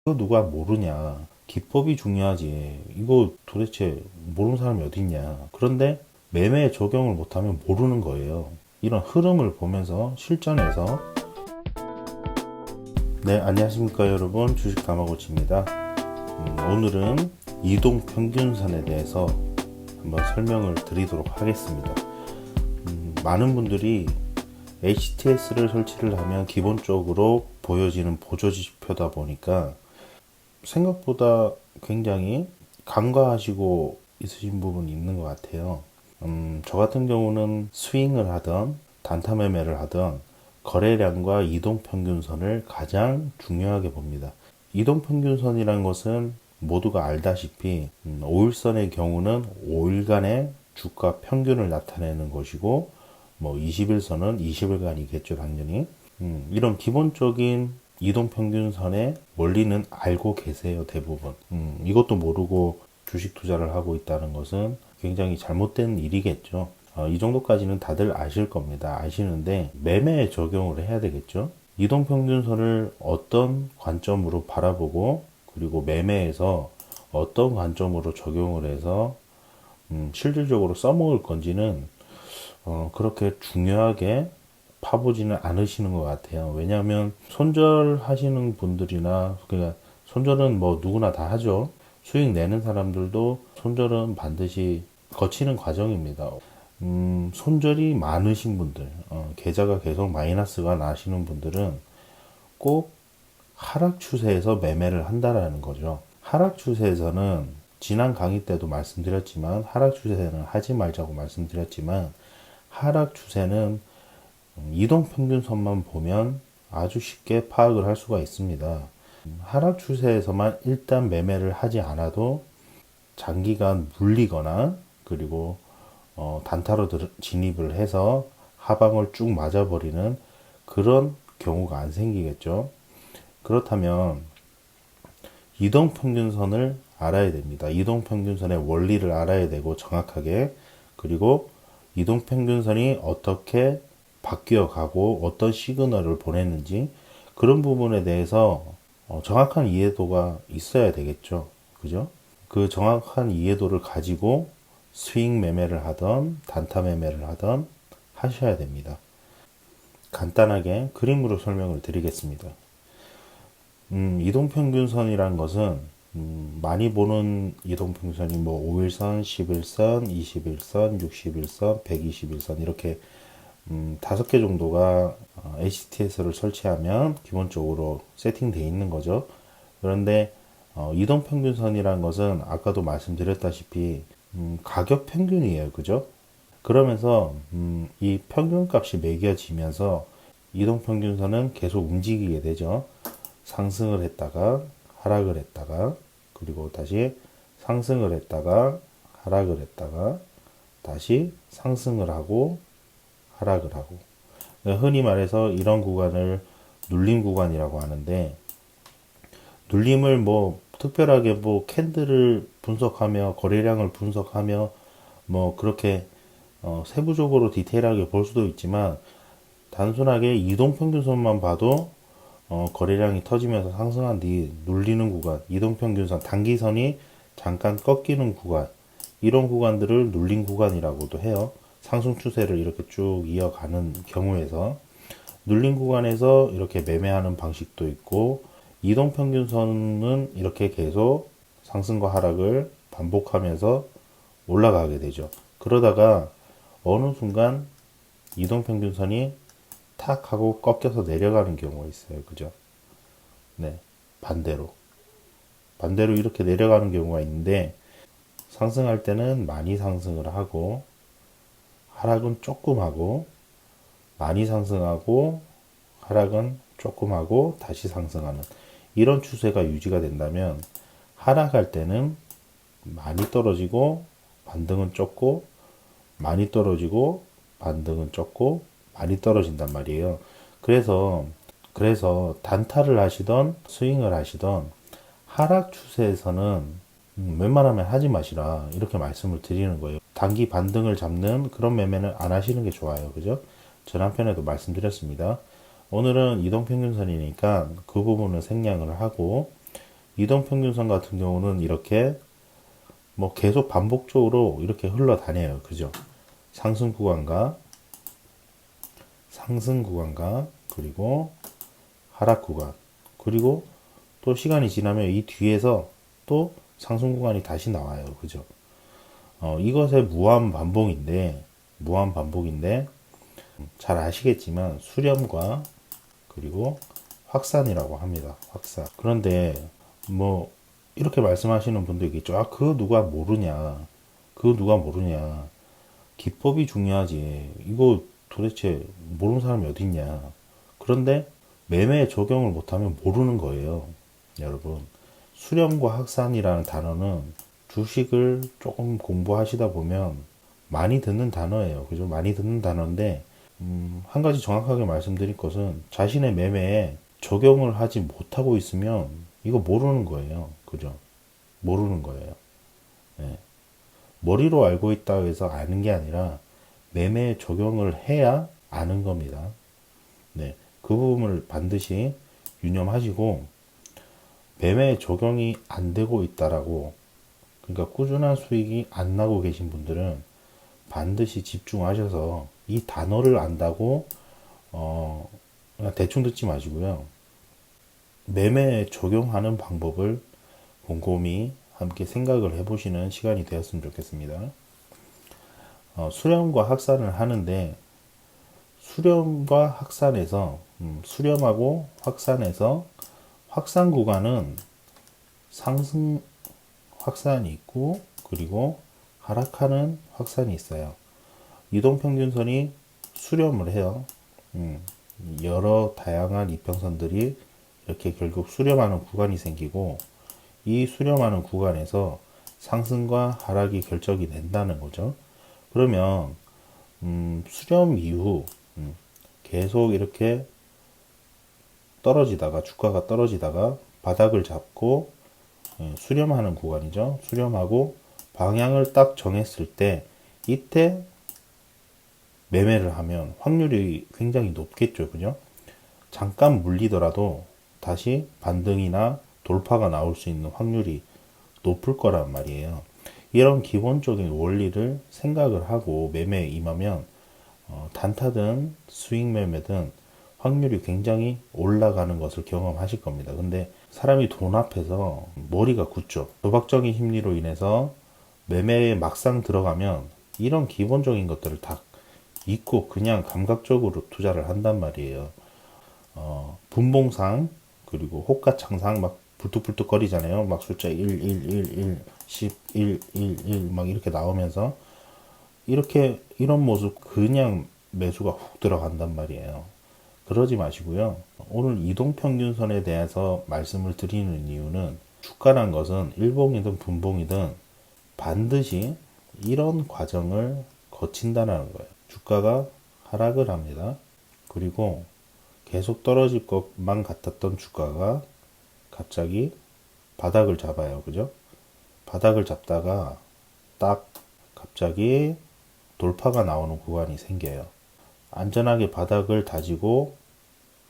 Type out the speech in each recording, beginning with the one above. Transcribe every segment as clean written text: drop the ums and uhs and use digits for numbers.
이거 누가 모르냐. 기법이 중요하지. 이거 도대체 모르는 사람이 어딨냐. 그런데 매매에 적용을 못하면 모르는 거예요. 이런 흐름을 보면서 실전에서. 네, 안녕하십니까 여러분, 주식 다마고치입니다. 오늘은 이동평균선에 대해서 한번 설명을 드리도록 하겠습니다. 많은 분들이 HTS를 설치를 하면 기본적으로 보여지는 보조지표다 보니까 생각보다 굉장히 간과하시고 있으신 부분이 있는 것 같아요. 저 같은 경우는 스윙을 하던 단타 매매를 하던 거래량과 이동평균선을 가장 중요하게 봅니다. 이동평균선이란 것은 모두가 알다시피 5일선의 경우는 5일간의 주가 평균을 나타내는 것이고, 뭐 20일선은 20일간이겠죠 당연히. 이런 기본적인 이동평균선의 원리는 알고 계세요 대부분. 이것도 모르고 주식 투자를 하고 있다는 것은 굉장히 잘못된 일이겠죠. 이 정도까지는 다들 아실 겁니다. 아시는데 매매에 적용을 해야 되겠죠. 이동평균선을 어떤 관점으로 바라보고, 그리고 매매에서 어떤 관점으로 적용을 해서 실질적으로 써먹을 건지는 그렇게 중요하게 파보지는 않으시는 것 같아요. 왜냐하면 손절하시는 분들이나, 그러니까 손절은 뭐 누구나 다 하죠. 수익 내는 사람들도 손절은 반드시 거치는 과정입니다. 손절이 많으신 분들, 계좌가 계속 마이너스가 나시는 분들은 꼭 하락 추세에서 매매를 한다라는 거죠. 하락 추세에서는 지난 강의 때도 말씀드렸지만, 하락 추세는 하지 말자고 말씀드렸지만, 하락 추세는 이동평균선만 보면 아주 쉽게 파악을 할 수가 있습니다. 하락 추세에서만 일단 매매를 하지 않아도 장기간 물리거나, 그리고 단타로 진입을 해서 하방을 쭉 맞아버리는 그런 경우가 안 생기겠죠. 그렇다면 이동평균선을 알아야 됩니다. 이동평균선의 원리를 알아야 되고 정확하게, 그리고 이동평균선이 어떻게 바뀌어 가고 어떤 시그널을 보냈는지 그런 부분에 대해서 정확한 이해도가 있어야 되겠죠. 그죠? 그 정확한 이해도를 가지고 스윙 매매를 하던 단타 매매를 하던 하셔야 됩니다. 간단하게 그림으로 설명을 드리겠습니다. 이동평균선이란 것은 많이 보는 이동평균선이 뭐 5일선, 10일선, 21선, 60일선, 120일선 이렇게 5개 정도가 HTS를 설치하면 기본적으로 세팅되어 있는 거죠. 그런데 이동평균선이란 것은 아까도 말씀드렸다시피 가격 평균이에요. 그죠? 그러면서 이 평균값이 매겨지면서 이동평균선은 계속 움직이게 되죠. 상승을 했다가 하락을 했다가, 그리고 다시 상승을 했다가 하락을 했다가 다시 상승을 하고 하락을 하고. 흔히 말해서 이런 구간을 눌림 구간이라고 하는데, 눌림을 뭐 특별하게 뭐 캔들을 분석하며 거래량을 분석하며 뭐 그렇게 세부적으로 디테일하게 볼 수도 있지만, 단순하게 이동평균선만 봐도 거래량이 터지면서 상승한 뒤 눌리는 구간, 이동평균선 단기선이 잠깐 꺾이는 구간, 이런 구간들을 눌린 구간이라고도 해요. 상승 추세를 이렇게 쭉 이어가는 경우에서 눌린 구간에서 이렇게 매매하는 방식도 있고, 이동평균선은 이렇게 계속 상승과 하락을 반복하면서 올라가게 되죠. 그러다가 어느 순간 이동평균선이 탁 하고 꺾여서 내려가는 경우가 있어요. 그죠? 네. 반대로 이렇게 내려가는 경우가 있는데, 상승할 때는 많이 상승을 하고 하락은 조금 하고, 많이 상승하고 하락은 조금 하고 다시 상승하는 이런 추세가 유지가 된다면, 하락할 때는 많이 떨어지고 반등은 좁고, 많이 떨어지고 반등은 좁고, 많이 떨어진단 말이에요. 그래서 단타를 하시던 스윙을 하시던 하락 추세에서는 웬만하면 하지 마시라, 이렇게 말씀을 드리는 거예요. 단기 반등을 잡는 그런 매매는 안 하시는 게 좋아요. 그죠? 전한편에도 말씀드렸습니다. 오늘은 이동평균선이니까 그 부분은 생략을 하고, 이동평균선 같은 경우는 이렇게 뭐 계속 반복적으로 이렇게 흘러다녀요. 그죠? 상승 구간과 그리고 하락 구간, 그리고 또 시간이 지나면 이 뒤에서 또 상승 구간이 다시 나와요. 그죠? 이것의 무한 반복인데 잘 아시겠지만 수렴과 그리고 확산이라고 합니다. 확산. 그런데 뭐 이렇게 말씀하시는 분도 있겠죠. 아, 그거 누가 모르냐? 그거 누가 모르냐? 기법이 중요하지. 이거 도대체 모르는 사람이 어딨냐? 그런데 매매에 적용을 못하면 모르는 거예요. 여러분. 수렴과 확산이라는 단어는 주식을 조금 공부하시다 보면 많이 듣는 단어예요. 그죠? 많이 듣는 단어인데, 한 가지 정확하게 말씀드릴 것은 자신의 매매에 적용을 하지 못하고 있으면 이거 모르는 거예요. 그죠? 모르는 거예요. 네. 머리로 알고 있다고 해서 아는 게 아니라 매매에 적용을 해야 아는 겁니다. 네. 그 부분을 반드시 유념하시고, 매매에 적용이 안 되고 있다라고, 그러니까 꾸준한 수익이 안 나고 계신 분들은 반드시 집중하셔서 이 단어를 안다고 그냥 대충 듣지 마시고요. 매매에 적용하는 방법을 곰곰이 함께 생각을 해보시는 시간이 되었으면 좋겠습니다. 수렴과 확산을 하는데 수렴과 확산에서 수렴하고 확산에서 확산 구간은 상승 확산이 있고 그리고 하락하는 확산이 있어요. 이동평균선이 수렴을 해요. 여러 다양한 이평선들이 이렇게 결국 수렴하는 구간이 생기고 이 수렴하는 구간에서 상승과 하락이 결정이 된다는 거죠. 그러면 수렴 이후 계속 이렇게 떨어지다가 주가가 떨어지다가 바닥을 잡고 수렴하는 구간이죠. 수렴하고 방향을 딱 정했을 때 이때 매매를 하면 확률이 굉장히 높겠죠. 그죠? 잠깐 물리더라도 다시 반등이나 돌파가 나올 수 있는 확률이 높을 거란 말이에요. 이런 기본적인 원리를 생각을 하고 매매에 임하면 단타든 스윙 매매든 확률이 굉장히 올라가는 것을 경험하실 겁니다. 근데 사람이 돈 앞에서 머리가 굳죠. 도박적인 심리로 인해서 매매에 막상 들어가면 이런 기본적인 것들을 다 잊고 그냥 감각적으로 투자를 한단 말이에요. 분봉상 그리고 호가창상 막 불뚝불뚝 거리잖아요. 막 숫자 1, 1, 1, 1, 10, 1, 1, 1 막 이렇게 나오면서 이런 모습 그냥 매수가 훅 들어간단 말이에요. 그러지 마시고요. 오늘 이동평균선에 대해서 말씀을 드리는 이유는 주가란 것은 일봉이든 분봉이든 반드시 이런 과정을 거친다는 거예요. 주가가 하락을 합니다. 그리고 계속 떨어질 것만 같았던 주가가 갑자기 바닥을 잡아요. 그죠? 바닥을 잡다가 딱 갑자기 돌파가 나오는 구간이 생겨요. 안전하게 바닥을 다지고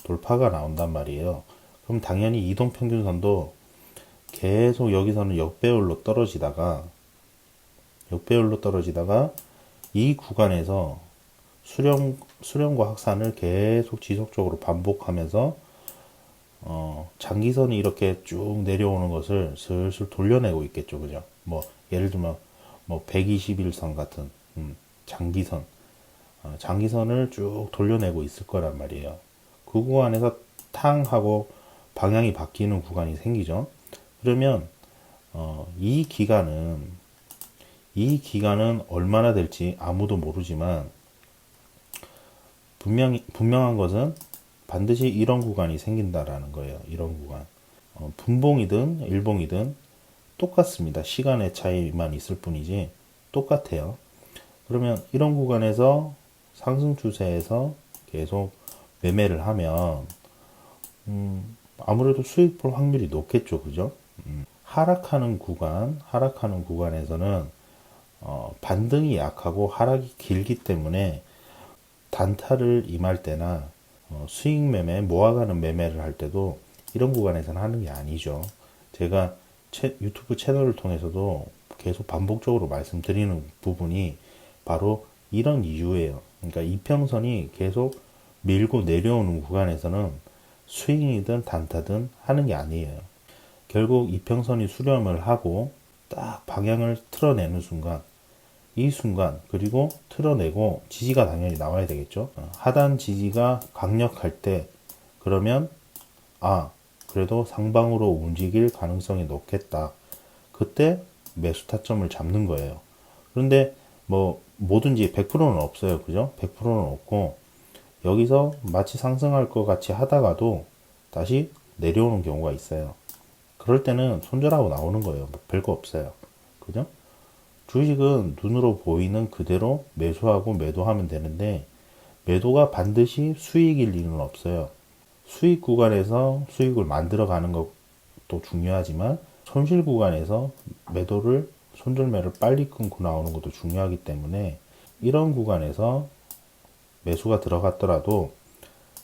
돌파가 나온단 말이에요. 그럼 당연히 이동평균선도 계속 여기서는 역배열로 떨어지다가 이 구간에서 수렴과 확산을 계속 지속적으로 반복하면서 장기선이 이렇게 쭉 내려오는 것을 슬슬 돌려내고 있겠죠. 그죠? 뭐 예를 들면 뭐 121선 같은 장기선을 쭉 돌려내고 있을 거란 말이에요. 그 구간에서 탕 하고 방향이 바뀌는 구간이 생기죠. 그러면 이 기간은 얼마나 될지 아무도 모르지만 분명한 것은 반드시 이런 구간이 생긴다라는 거예요. 이런 구간. 분봉이든 일봉이든 똑같습니다. 시간의 차이만 있을 뿐이지 똑같아요. 그러면 이런 구간에서 상승 추세에서 계속 매매를 하면 아무래도 수익 볼 확률이 높겠죠. 그죠? 하락하는 구간에서는 반등이 약하고 하락이 길기 때문에 단타를 임할 때나 수익 매매, 모아가는 매매를 할 때도 이런 구간에서는 하는 게 아니죠. 제가 유튜브 채널을 통해서도 계속 반복적으로 말씀드리는 부분이 바로 이런 이유예요. 그러니까 이평선이 계속 밀고 내려오는 구간에서는 스윙이든 단타든 하는 게 아니에요. 결국 이평선이 수렴을 하고 딱 방향을 틀어내는 순간, 이 순간, 그리고 틀어내고 지지가 당연히 나와야 되겠죠. 하단 지지가 강력할 때, 그러면 그래도 상방으로 움직일 가능성이 높겠다. 그때 매수 타점을 잡는 거예요. 그런데 뭐 뭐든지 100%는 없어요. 그죠? 100%는 없고, 여기서 마치 상승할 것 같이 하다가도 다시 내려오는 경우가 있어요. 그럴 때는 손절하고 나오는 거예요. 뭐 별거 없어요. 그죠? 주식은 눈으로 보이는 그대로 매수하고 매도하면 되는데, 매도가 반드시 수익일 일은 없어요. 수익 구간에서 수익을 만들어 가는 것도 중요하지만, 손실 구간에서 손절매를 빨리 끊고 나오는 것도 중요하기 때문에, 이런 구간에서 매수가 들어갔더라도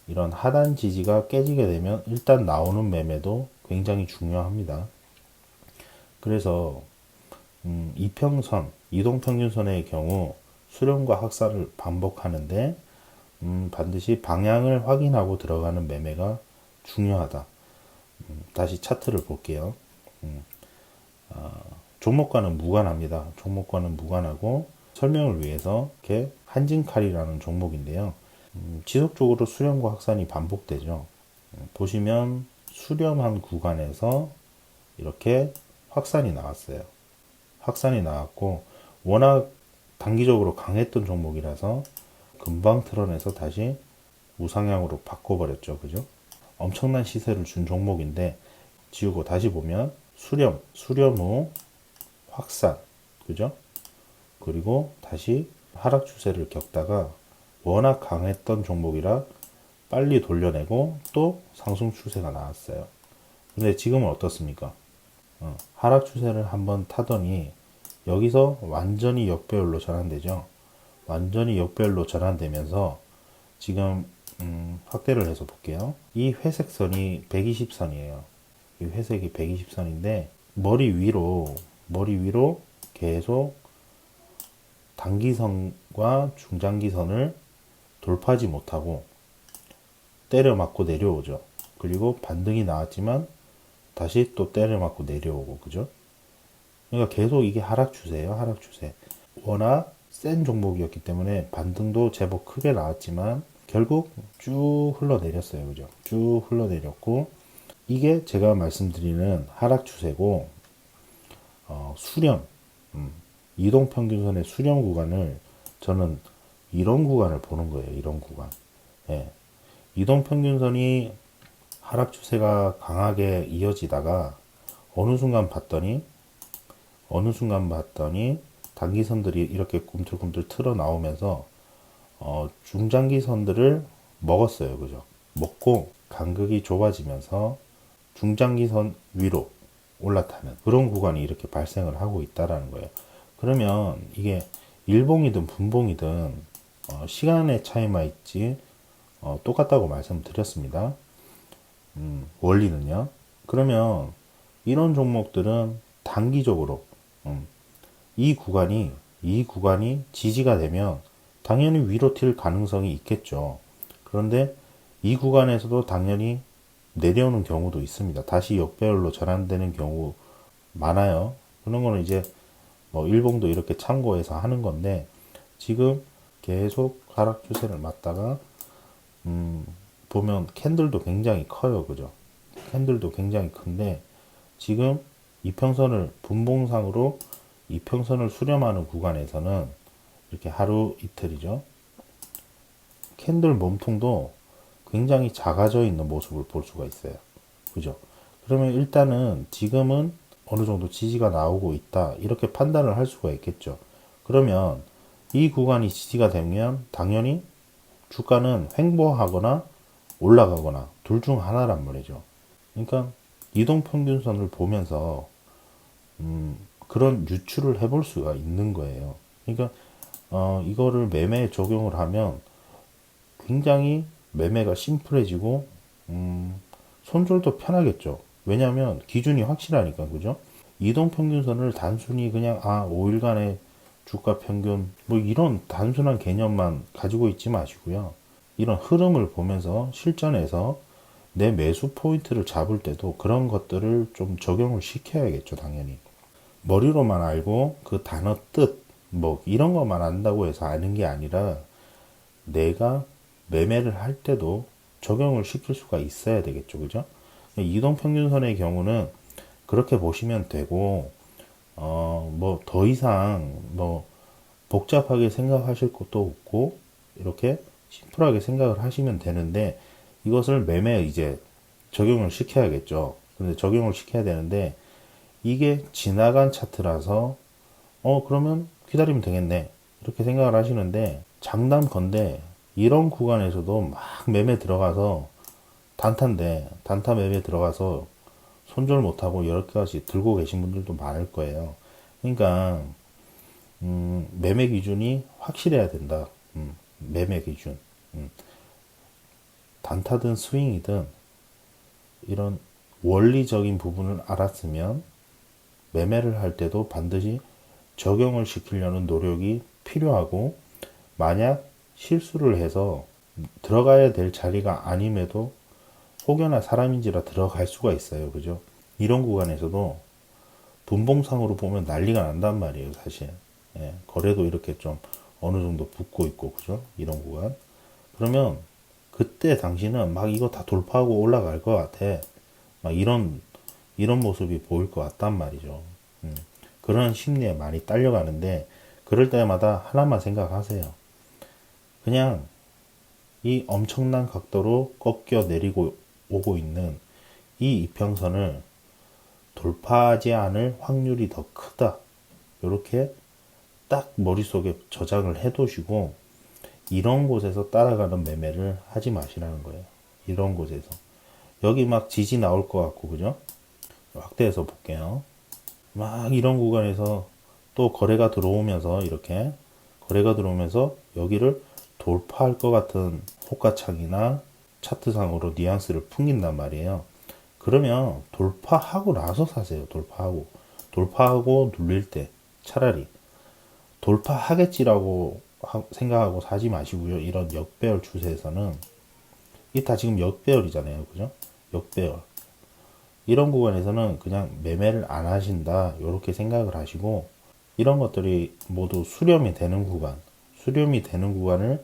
이런 하단 지지가 깨지게 되면 일단 나오는 매매도 굉장히 중요합니다. 그래서 이평선, 이동평균선의 경우 수렴과 확산을 반복하는데 반드시 방향을 확인하고 들어가는 매매가 중요하다. 다시 차트를 볼게요. 종목과는 무관합니다. 종목과는 무관하고 설명을 위해서 이렇게 한진칼이라는 종목인데요. 지속적으로 수렴과 확산이 반복되죠. 보시면 수렴한 구간에서 이렇게 확산이 나왔어요. 확산이 나왔고 워낙 단기적으로 강했던 종목이라서 금방 틀어내서 다시 우상향으로 바꿔버렸죠. 그죠? 엄청난 시세를 준 종목인데 지우고 다시 보면 수렴 후 확산, 그죠? 그리고 다시 하락 추세를 겪다가 워낙 강했던 종목이라 빨리 돌려내고 또 상승 추세가 나왔어요. 근데 지금은 어떻습니까? 하락 추세를 한번 타더니 여기서 완전히 역배열로 전환되죠. 완전히 역배열로 전환되면서 지금 확대를 해서 볼게요. 이 회색 선이 120선이에요. 이 회색이 120선인데 머리 위로 계속 단기선과 중장기선을 돌파하지 못하고 때려 맞고 내려오죠. 그리고 반등이 나왔지만 다시 또 때려 맞고 내려오고, 그죠? 그러니까 계속 이게 하락 추세예요. 하락 추세. 워낙 센 종목이었기 때문에 반등도 제법 크게 나왔지만 결국 쭉 흘러내렸어요. 그죠? 쭉 흘러내렸고, 이게 제가 말씀드리는 하락 추세고, 수렴, 이동평균선의 수렴 구간을 저는 이런 구간을 보는 거예요. 이런 구간. 예. 이동평균선이 하락 추세가 강하게 이어지다가 어느 순간 봤더니 단기선들이 이렇게 꿈틀꿈틀 틀어 나오면서 중장기선들을 먹었어요. 그죠? 먹고 간극이 좁아지면서 중장기선 위로 올라타는 그런 구간이 이렇게 발생을 하고 있다라는 거예요. 그러면 이게 일봉이든 분봉이든 시간의 차이만 있지 똑같다고 말씀드렸습니다. 원리는요. 그러면 이런 종목들은 단기적으로 이 구간이 지지가 되면 당연히 위로 튈 가능성이 있겠죠. 그런데 이 구간에서도 당연히 내려오는 경우도 있습니다. 다시 역배열로 전환되는 경우 많아요. 그런 거는 이제 뭐 일봉도 이렇게 참고해서 하는 건데 지금 계속 하락 추세를 맞다가 보면 캔들도 굉장히 커요. 그죠? 캔들도 굉장히 큰데 지금 이평선을 분봉상으로 이평선을 수렴하는 구간에서는 이렇게 하루 이틀이죠. 캔들 몸통도 굉장히 작아져 있는 모습을 볼 수가 있어요. 그죠? 그러면 일단은 지금은 어느 정도 지지가 나오고 있다. 이렇게 판단을 할 수가 있겠죠. 그러면 이 구간이 지지가 되면 당연히 주가는 횡보하거나 올라가거나 둘 중 하나란 말이죠. 그러니까 이동평균선을 보면서 그런 유추를 해볼 수가 있는 거예요. 그러니까 이거를 매매에 적용을 하면 굉장히 매매가 심플해지고 손절도 편하겠죠. 왜냐하면 기준이 확실하니까, 그죠? 이동평균선을 단순히 그냥 5일간의 주가 평균 뭐 이런 단순한 개념만 가지고 있지 마시고요. 이런 흐름을 보면서 실전에서 내 매수 포인트를 잡을 때도 그런 것들을 좀 적용을 시켜야겠죠, 당연히. 머리로만 알고 그 단어 뜻, 뭐 이런 것만 안다고 해서 아는 게 아니라 내가 매매를 할 때도 적용을 시킬 수가 있어야 되겠죠, 그죠? 이동평균선의 경우는 그렇게 보시면 되고, 뭐 더 이상 뭐 복잡하게 생각하실 것도 없고, 이렇게 심플하게 생각을 하시면 되는데, 이것을 매매에 이제 적용을 시켜야겠죠. 근데 적용을 시켜야 되는데, 이게 지나간 차트라서, 그러면 기다리면 되겠네. 이렇게 생각을 하시는데, 장담컨대 이런 구간에서도 막 매매 들어가서 단타인데, 단타 매매 들어가서 손절 못하고 여러 가지 들고 계신 분들도 많을 거예요. 그러니까, 매매 기준이 확실해야 된다. 매매 기준. 단타든 스윙이든 이런 원리적인 부분을 알았으면 매매를 할 때도 반드시 적용을 시키려는 노력이 필요하고, 만약 실수를 해서 들어가야 될 자리가 아님에도 혹여나 사람인지라 들어갈 수가 있어요. 그죠? 이런 구간에서도 분봉상으로 보면 난리가 난단 말이에요, 사실. 예, 거래도 이렇게 좀 어느 정도 붙고 있고, 그죠? 이런 구간. 그러면 그때 당신은 막 이거 다 돌파하고 올라갈 것 같아. 막 이런 모습이 보일 것 같단 말이죠. 그런 심리에 많이 딸려가는데, 그럴 때마다 하나만 생각하세요. 그냥 이 엄청난 각도로 꺾여 내리고 오고 있는 이 이평선을 돌파하지 않을 확률이 더 크다. 이렇게 딱 머릿속에 저장을 해 두시고, 이런 곳에서 따라가는 매매를 하지 마시라는 거예요. 이런 곳에서. 여기 막 지지 나올 것 같고, 그죠? 확대해서 볼게요. 막 이런 구간에서 또 거래가 들어오면서, 이렇게 거래가 들어오면서 여기를 돌파할 것 같은 호가창이나 차트상으로 뉘앙스를 풍긴단 말이에요. 그러면 돌파하고 나서 사세요. 돌파하고 눌릴 때 차라리 돌파하겠지라고 생각하고 사지 마시고요. 이런 역배열 추세에서는 이 다 지금 역배열이잖아요. 그죠? 역배열. 이런 구간에서는 그냥 매매를 안 하신다. 이렇게 생각을 하시고, 이런 것들이 모두 수렴이 되는 구간을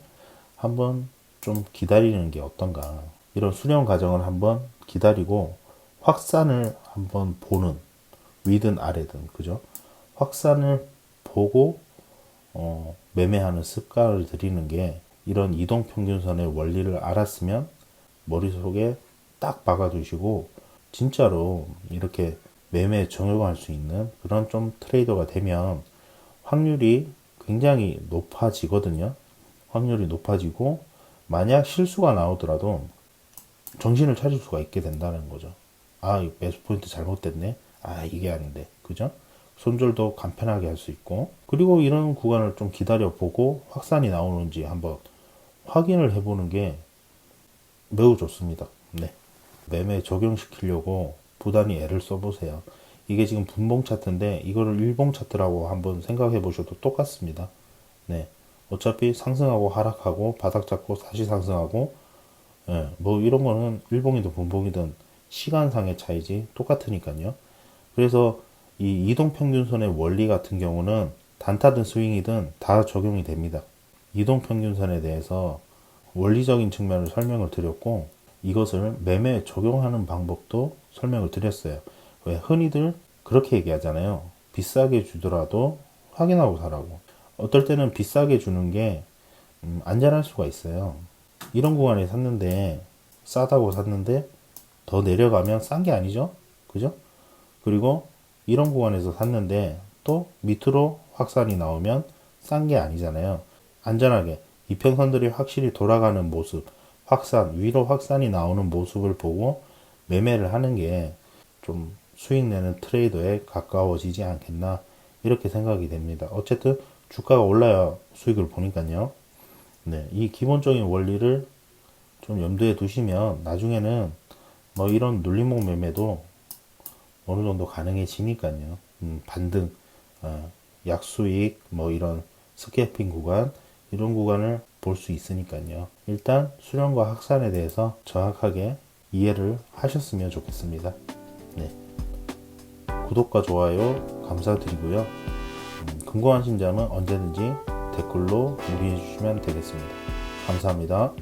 한번 좀 기다리는 게 어떤가. 이런 수렴 과정을 한번 기다리고 확산을 한번 보는, 위든 아래든, 그죠? 확산을 보고 매매하는 습관을 들이는 게, 이런 이동평균선의 원리를 알았으면 머릿속에 딱 박아두시고 진짜로 이렇게 매매에 적용할 수 있는 그런 좀 트레이더가 되면 확률이 굉장히 높아지거든요. 확률이 높아지고, 만약 실수가 나오더라도 정신을 차릴 수가 있게 된다는 거죠. 이 매수 포인트 잘못됐네. 이게 아닌데. 그죠? 손절도 간편하게 할 수 있고, 그리고 이런 구간을 좀 기다려 보고 확산이 나오는지 한번 확인을 해보는 게 매우 좋습니다. 네. 매매 적용시키려고 부단히 애를 써보세요. 이게 지금 분봉 차트인데 이거를 일봉 차트라고 한번 생각해 보셔도 똑같습니다. 네. 어차피 상승하고 하락하고 바닥 잡고 다시 상승하고, 뭐 이런 거는 일봉이든 분봉이든 시간상의 차이지 똑같으니까요. 그래서 이 이동평균선의 원리 같은 경우는 단타든 스윙이든 다 적용이 됩니다. 이동평균선에 대해서 원리적인 측면을 설명을 드렸고, 이것을 매매에 적용하는 방법도 설명을 드렸어요. 왜 흔히들 그렇게 얘기하잖아요. 비싸게 주더라도 확인하고 사라고. 어떨 때는 비싸게 주는 게 안전할 수가 있어요. 이런 구간에 샀는데, 싸다고 샀는데 더 내려가면 싼 게 아니죠? 그죠? 그리고 이런 구간에서 샀는데 또 밑으로 확산이 나오면 싼 게 아니잖아요. 안전하게 이평선들이 확실히 돌아가는 모습, 위로 확산이 나오는 모습을 보고 매매를 하는 게 좀 수익 내는 트레이더에 가까워지지 않겠나, 이렇게 생각이 됩니다. 어쨌든 주가가 올라야 수익을 보니까요. 네, 이 기본적인 원리를 좀 염두에 두시면 나중에는 뭐 이런 눌림목 매매도 어느 정도 가능해지니까요. 반등, 약수익, 뭐 이런 스캐핑 구간, 이런 구간을 볼 수 있으니까요. 일단 수령과 확산에 대해서 정확하게 이해를 하셨으면 좋겠습니다. 네. 구독과 좋아요 감사드리고요. 궁금하신 점은 언제든지 댓글로 문의해 주시면 되겠습니다. 감사합니다.